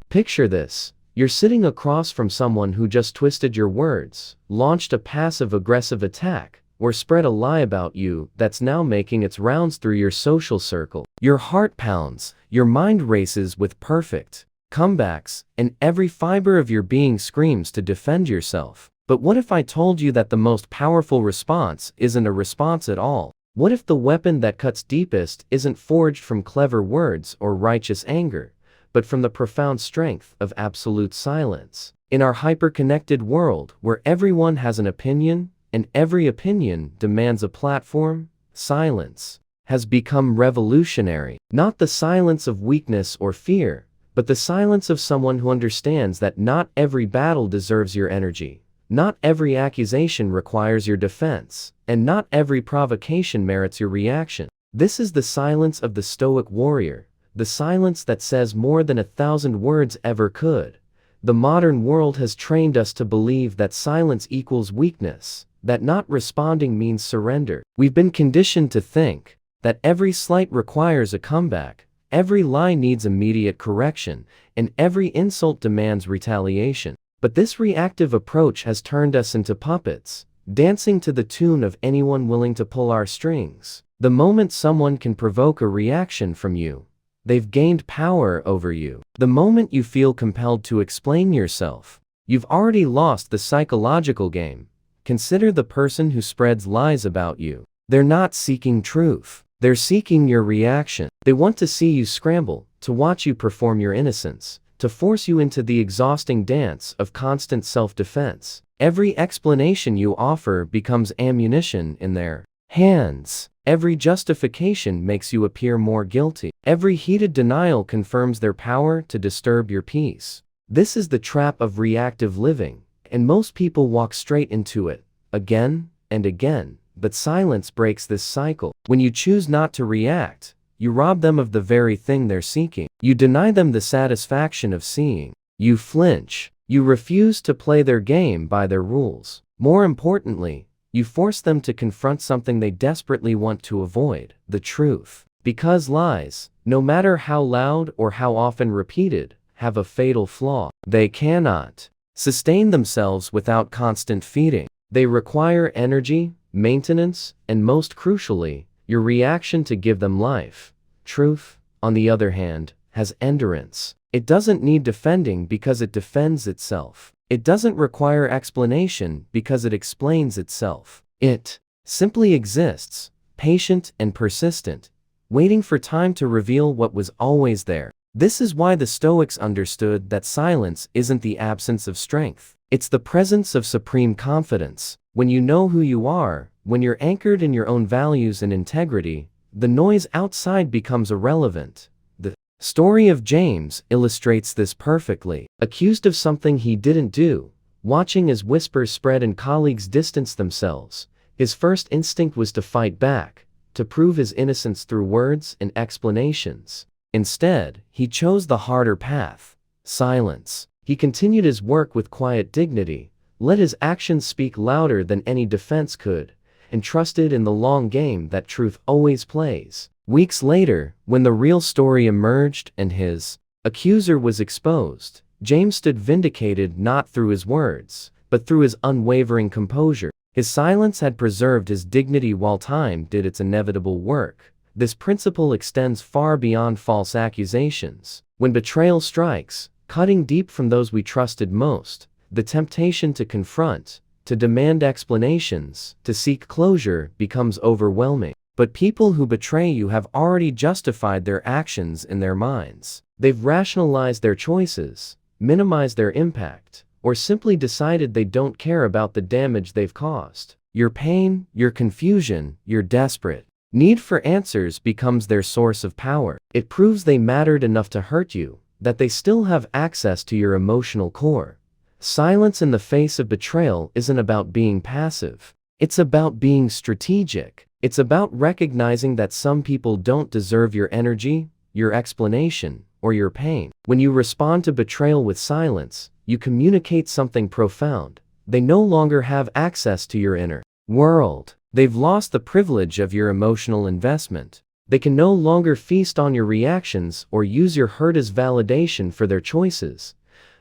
Picture this. You're sitting across from someone who just twisted your words, launched a passive-aggressive attack, or spread a lie about you that's now making its rounds through your social circle. Your heart pounds, your mind races with perfect comebacks, and every fiber of your being screams to defend yourself. But what if I told you that the most powerful response isn't a response at all? What if the weapon that cuts deepest isn't forged from clever words or righteous anger, but from the profound strength of absolute silence? In our hyper-connected world, where everyone has an opinion, and every opinion demands a platform, silence has become revolutionary. Not the silence of weakness or fear, but the silence of someone who understands that not every battle deserves your energy. Not every accusation requires your defense, and not every provocation merits your reaction. This is the silence of the Stoic warrior, the silence that says more than 1,000 words ever could. The modern world has trained us to believe that silence equals weakness, that not responding means surrender. We've been conditioned to think that every slight requires a comeback, every lie needs immediate correction, and every insult demands retaliation. But this reactive approach has turned us into puppets, dancing to the tune of anyone willing to pull our strings. The moment someone can provoke a reaction from you, they've gained power over you. The moment you feel compelled to explain yourself, you've already lost the psychological game. Consider the person who spreads lies about you. They're not seeking truth. They're seeking your reaction. They want to see you scramble, to watch you perform your innocence, to force you into the exhausting dance of constant self-defense. Every explanation you offer becomes ammunition in their hands. Every justification makes you appear more guilty. Every heated denial confirms their power to disturb your peace. This is the trap of reactive living, and most people walk straight into it, again and again. But silence breaks this cycle. When you choose not to react, you rob them of the very thing they're seeking. You deny them the satisfaction of seeing. You flinch. You refuse to play their game by their rules. More importantly, you force them to confront something they desperately want to avoid, the truth. Because lies, no matter how loud or how often repeated, have a fatal flaw. They cannot sustain themselves without constant feeding. They require energy, maintenance, and most crucially, your reaction to give them life. Truth, on the other hand, has endurance. It doesn't need defending because it defends itself. It doesn't require explanation because it explains itself. It simply exists, patient and persistent, waiting for time to reveal what was always there. This is why the Stoics understood that silence isn't the absence of strength. It's the presence of supreme confidence. When you know who you are, when you're anchored in your own values and integrity, the noise outside becomes irrelevant. The story of James illustrates this perfectly. Accused of something he didn't do, watching as whispers spread and colleagues distance themselves, his first instinct was to fight back, to prove his innocence through words and explanations. Instead, he chose the harder path, silence. He continued his work with quiet dignity, let his actions speak louder than any defense could, and trusted in the long game that truth always plays. Weeks later, when the real story emerged and his accuser was exposed, James stood vindicated not through his words, but through his unwavering composure. His silence had preserved his dignity while time did its inevitable work. This principle extends far beyond false accusations. When betrayal strikes, cutting deep from those we trusted most, the temptation to confront, to demand explanations, to seek closure becomes overwhelming. But people who betray you have already justified their actions in their minds. They've rationalized their choices, minimized their impact, or simply decided they don't care about the damage they've caused. Your pain, your confusion, your desperate need for answers becomes their source of power. It proves they mattered enough to hurt you, that they still have access to your emotional core. Silence in the face of betrayal isn't about being passive. It's about being strategic. It's about recognizing that some people don't deserve your energy, your explanation, or your pain. When you respond to betrayal with silence, you communicate something profound. They no longer have access to your inner world. They've lost the privilege of your emotional investment. They can no longer feast on your reactions or use your hurt as validation for their choices.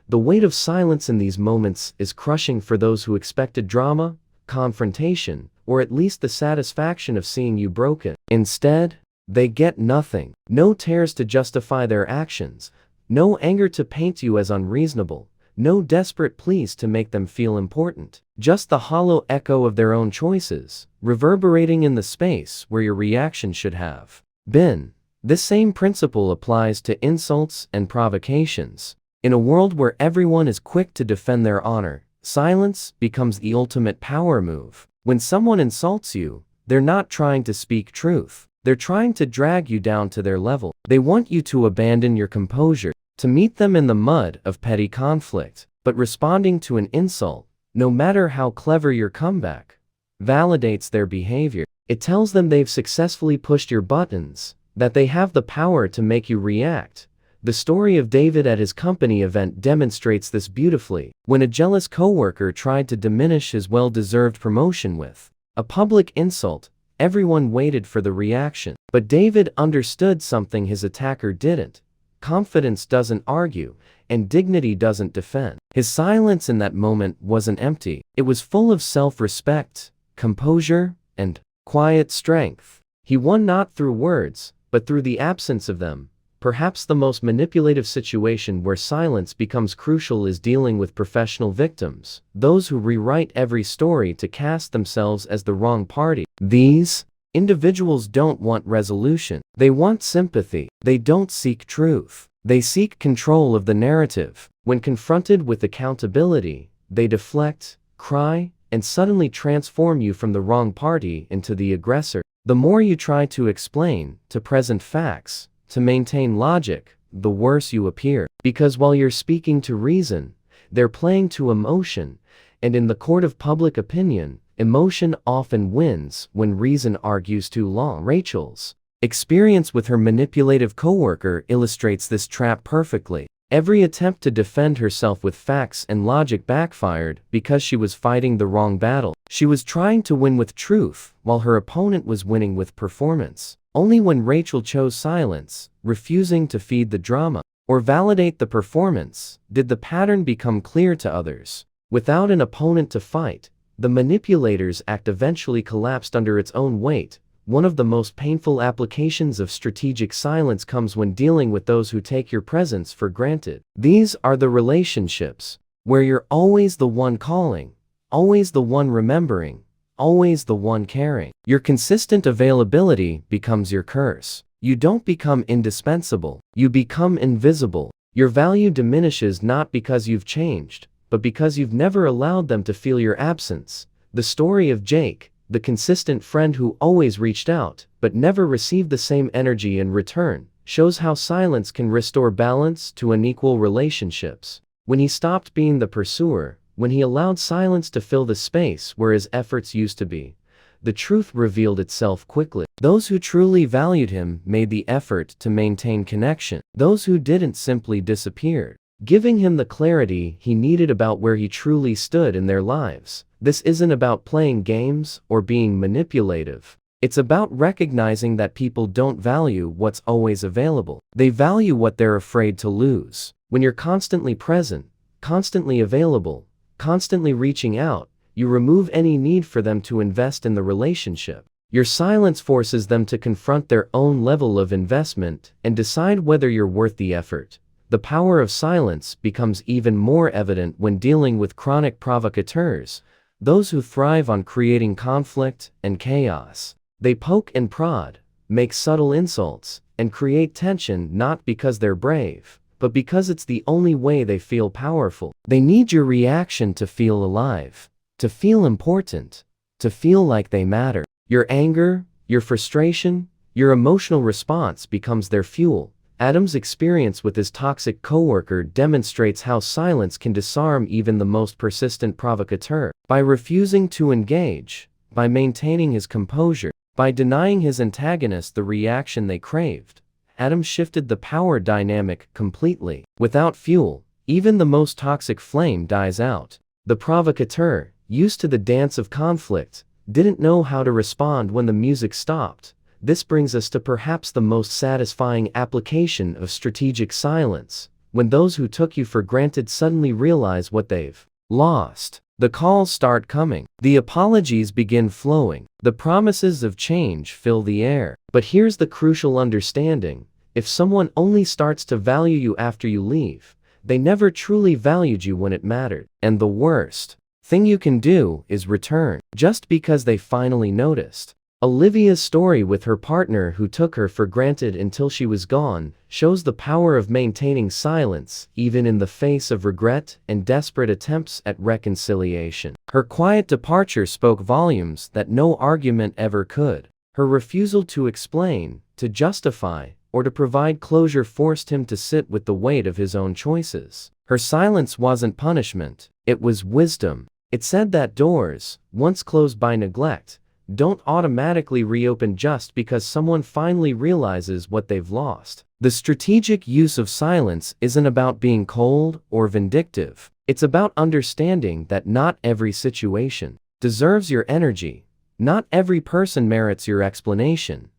The weight of silence in these moments is crushing for those who expected drama, confrontation, or at least the satisfaction of seeing you broken. Instead, they get nothing. No tears to justify their actions, no anger to paint you as unreasonable, no desperate pleas to make them feel important. Just the hollow echo of their own choices, reverberating in the space where your reaction should have been. This same principle applies to insults and provocations. In a world where everyone is quick to defend their honor, silence becomes the ultimate power move. When someone insults you, they're not trying to speak truth. They're trying to drag you down to their level. They want you to abandon your composure, to meet them in the mud of petty conflict. But responding to an insult, no matter how clever your comeback, validates their behavior. It tells them they've successfully pushed your buttons, that they have the power to make you react. The story of David at his company event demonstrates this beautifully. When a jealous coworker tried to diminish his well-deserved promotion with a public insult, everyone waited for the reaction. But David understood something his attacker didn't. Confidence doesn't argue, and dignity doesn't defend. His silence in that moment wasn't empty. It was full of self-respect, composure, and quiet strength. He won not through words, but through the absence of them. Perhaps the most manipulative situation where silence becomes crucial is dealing with professional victims, those who rewrite every story to cast themselves as the wrong party. These individuals don't want resolution. They want sympathy. They don't seek truth. They seek control of the narrative. When confronted with accountability, they deflect, cry, and suddenly transform you from the wrong party into the aggressor. The more you try to explain, to present facts, to maintain logic, the worse you appear. Because while you're speaking to reason, they're playing to emotion, and in the court of public opinion, emotion often wins when reason argues too long. Rachel's experience with her manipulative coworker illustrates this trap perfectly. Every attempt to defend herself with facts and logic backfired because she was fighting the wrong battle. She was trying to win with truth, while her opponent was winning with performance. Only when Rachel chose silence, refusing to feed the drama or validate the performance, did the pattern become clear to others. Without an opponent to fight, the manipulator's act eventually collapsed under its own weight. One of the most painful applications of strategic silence comes when dealing with those who take your presence for granted. These are the relationships where you're always the one calling, always the one remembering, always the one caring. Your consistent availability becomes your curse. You don't become indispensable, you become invisible. Your value diminishes not because you've changed, but because you've never allowed them to feel your absence. The story of Jake, the consistent friend who always reached out, but never received the same energy in return, shows how silence can restore balance to unequal relationships. When he stopped being the pursuer, when he allowed silence to fill the space where his efforts used to be, the truth revealed itself quickly. Those who truly valued him made the effort to maintain connection. Those who didn't simply disappeared, giving him the clarity he needed about where he truly stood in their lives. This isn't about playing games or being manipulative. It's about recognizing that people don't value what's always available. They value what they're afraid to lose. When you're constantly present, constantly available, constantly reaching out, you remove any need for them to invest in the relationship. Your silence forces them to confront their own level of investment and decide whether you're worth the effort. The power of silence becomes even more evident when dealing with chronic provocateurs, those who thrive on creating conflict and chaos. They poke and prod, make subtle insults, and create tension not because they're brave, but because it's the only way they feel powerful. They need your reaction to feel alive, to feel important, to feel like they matter. Your anger, your frustration, your emotional response becomes their fuel. Adam's experience with his toxic coworker demonstrates how silence can disarm even the most persistent provocateur. By refusing to engage, by maintaining his composure, by denying his antagonist the reaction they craved, Adam shifted the power dynamic completely. Without fuel, even the most toxic flame dies out. The provocateur, used to the dance of conflict, didn't know how to respond when the music stopped. This brings us to perhaps the most satisfying application of strategic silence, when those who took you for granted suddenly realize what they've lost. The calls start coming. The apologies begin flowing. The promises of change fill the air. But here's the crucial understanding. If someone only starts to value you after you leave, they never truly valued you when it mattered. And the worst thing you can do is return, just because they finally noticed. Olivia's story with her partner who took her for granted until she was gone shows the power of maintaining silence even in the face of regret and desperate attempts at reconciliation. Her quiet departure spoke volumes that no argument ever could. Her refusal to explain, to justify, or to provide closure forced him to sit with the weight of his own choices. Her silence wasn't punishment, it was wisdom. It said that doors, once closed by neglect, don't automatically reopen just because someone finally realizes what they've lost. The strategic use of silence isn't about being cold or vindictive. It's about understanding that not every situation deserves your energy, not every person merits your explanation,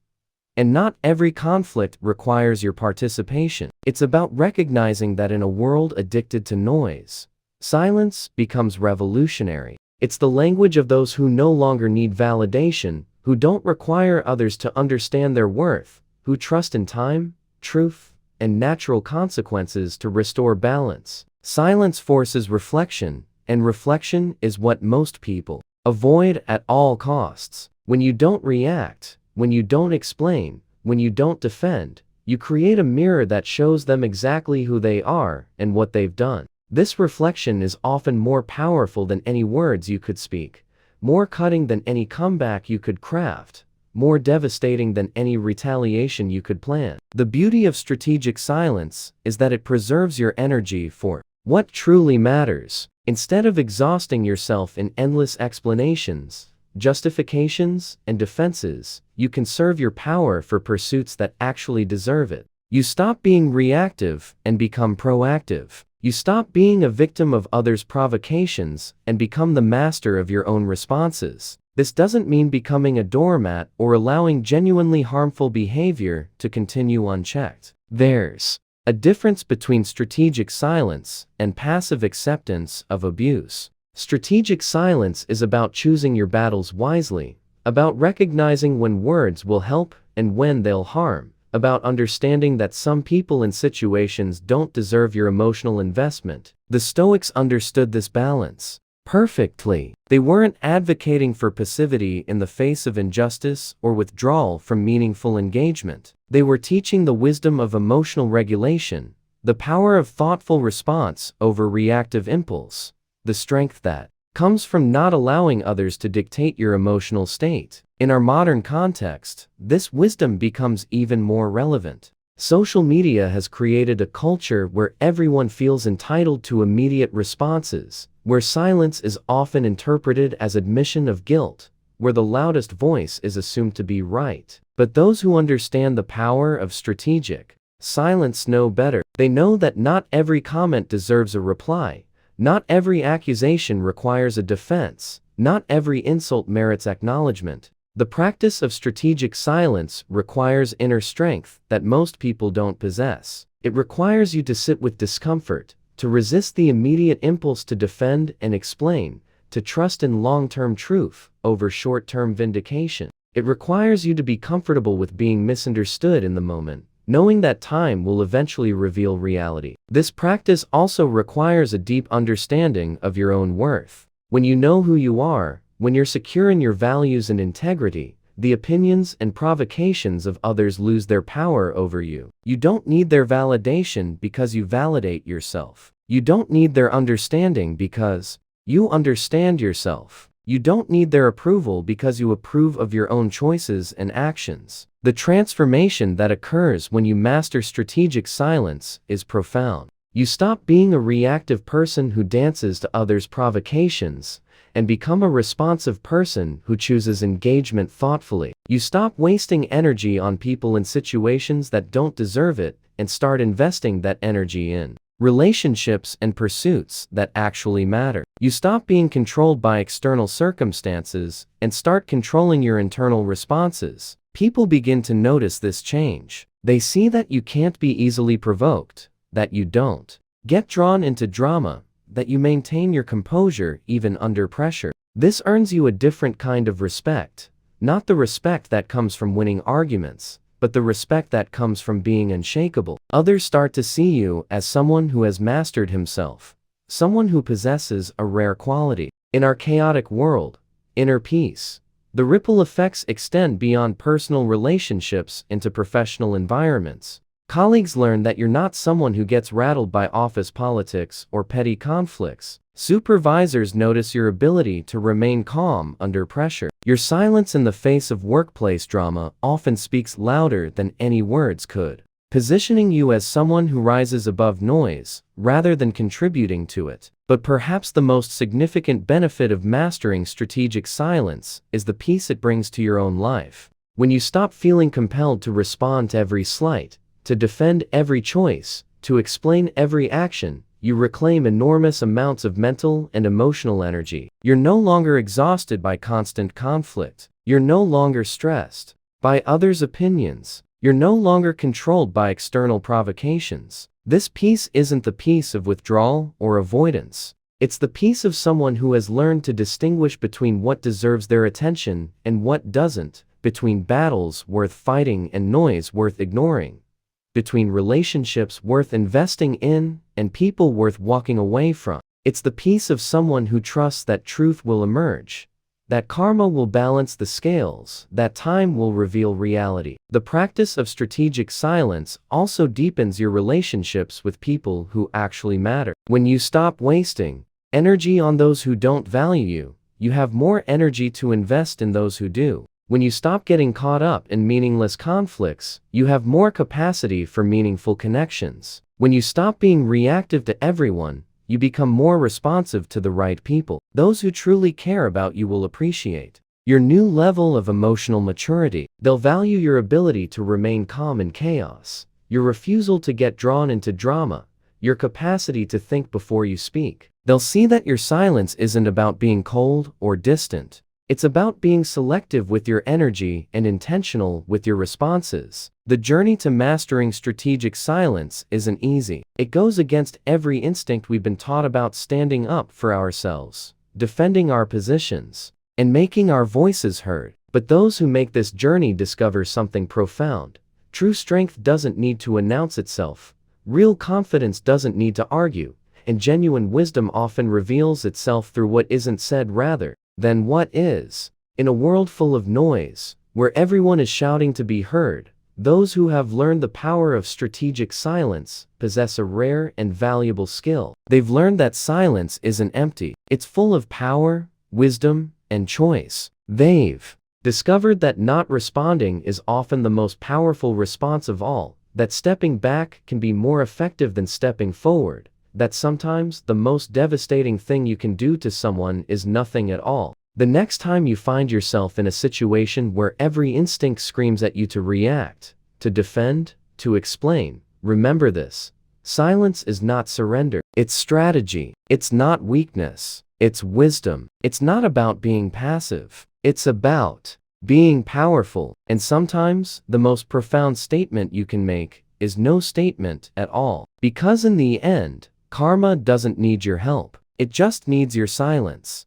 and not every conflict requires your participation. It's about recognizing that in a world addicted to noise, silence becomes revolutionary. It's the language of those who no longer need validation, who don't require others to understand their worth, who trust in time, truth, and natural consequences to restore balance. Silence forces reflection, and reflection is what most people avoid at all costs. When you don't react, when you don't explain, when you don't defend, you create a mirror that shows them exactly who they are and what they've done. This reflection is often more powerful than any words you could speak, more cutting than any comeback you could craft, more devastating than any retaliation you could plan. The beauty of strategic silence is that it preserves your energy for what truly matters. Instead of exhausting yourself in endless explanations, justifications, and defenses, you conserve your power for pursuits that actually deserve it. You stop being reactive and become proactive. You stop being a victim of others' provocations and become the master of your own responses. This doesn't mean becoming a doormat or allowing genuinely harmful behavior to continue unchecked. There's a difference between strategic silence and passive acceptance of abuse. Strategic silence is about choosing your battles wisely, about recognizing when words will help and when they'll harm, about understanding that some people and situations don't deserve your emotional investment. The Stoics understood this balance perfectly. They weren't advocating for passivity in the face of injustice or withdrawal from meaningful engagement. They were teaching the wisdom of emotional regulation, the power of thoughtful response over reactive impulse, the strength that comes from not allowing others to dictate your emotional state. In our modern context, this wisdom becomes even more relevant. Social media has created a culture where everyone feels entitled to immediate responses, where silence is often interpreted as admission of guilt, where the loudest voice is assumed to be right. But those who understand the power of strategic silence know better. They know that not every comment deserves a reply, not every accusation requires a defense, not every insult merits acknowledgement. The practice of strategic silence requires inner strength that most people don't possess. It requires you to sit with discomfort, to resist the immediate impulse to defend and explain, to trust in long-term truth over short-term vindication. It requires you to be comfortable with being misunderstood in the moment, knowing that time will eventually reveal reality. This practice also requires a deep understanding of your own worth. When you know who you are, when you're secure in your values and integrity, the opinions and provocations of others lose their power over you. You don't need their validation because you validate yourself. You don't need their understanding because you understand yourself. You don't need their approval because you approve of your own choices and actions. The transformation that occurs when you master strategic silence is profound. You stop being a reactive person who dances to others' provocations and become a responsive person who chooses engagement thoughtfully. You stop wasting energy on people and situations that don't deserve it and start investing that energy in relationships and pursuits that actually matter. You stop being controlled by external circumstances and start controlling your internal responses. People begin to notice this change. They see that you can't be easily provoked, that you don't get drawn into drama, that you maintain your composure even under pressure. This earns you a different kind of respect, not the respect that comes from winning arguments, but the respect that comes from being unshakable. Others start to see you as someone who has mastered himself, someone who possesses a rare quality. In our chaotic world, inner peace, the ripple effects extend beyond personal relationships into professional environments. Colleagues learn that you're not someone who gets rattled by office politics or petty conflicts. Supervisors notice your ability to remain calm under pressure. Your silence in the face of workplace drama often speaks louder than any words could, positioning you as someone who rises above noise rather than contributing to it. But perhaps the most significant benefit of mastering strategic silence is the peace it brings to your own life. When you stop feeling compelled to respond to every slight, to defend every choice, to explain every action, you reclaim enormous amounts of mental and emotional energy. You're no longer exhausted by constant conflict. You're no longer stressed by others' opinions. You're no longer controlled by external provocations. This peace isn't the peace of withdrawal or avoidance. It's the peace of someone who has learned to distinguish between what deserves their attention and what doesn't, between battles worth fighting and noise worth ignoring, between relationships worth investing in and people worth walking away from. It's the peace of someone who trusts that truth will emerge, that karma will balance the scales, that time will reveal reality. The practice of strategic silence also deepens your relationships with people who actually matter. When you stop wasting energy on those who don't value you, you have more energy to invest in those who do. When you stop getting caught up in meaningless conflicts, you have more capacity for meaningful connections. When you stop being reactive to everyone, you become more responsive to the right people. Those who truly care about you will appreciate your new level of emotional maturity. They'll value your ability to remain calm in chaos, your refusal to get drawn into drama, your capacity to think before you speak. They'll see that your silence isn't about being cold or distant. It's about being selective with your energy and intentional with your responses. The journey to mastering strategic silence isn't easy. It goes against every instinct we've been taught about standing up for ourselves, defending our positions, and making our voices heard. But those who make this journey discover something profound. True strength doesn't need to announce itself. Real confidence doesn't need to argue. And genuine wisdom often reveals itself through what isn't said rather than what is. In a world full of noise, where everyone is shouting to be heard, those who have learned the power of strategic silence possess a rare and valuable skill. They've learned that silence isn't empty. It's full of power, wisdom, and choice. They've discovered that not responding is often the most powerful response of all, that stepping back can be more effective than stepping forward, that sometimes the most devastating thing you can do to someone is nothing at all. The next time you find yourself in a situation where every instinct screams at you to react, to defend, to explain, remember this: silence is not surrender. It's strategy. It's not weakness. It's wisdom. It's not about being passive. It's about being powerful. And sometimes the most profound statement you can make is no statement at all. Because in the end, karma doesn't need your help. It just needs your silence.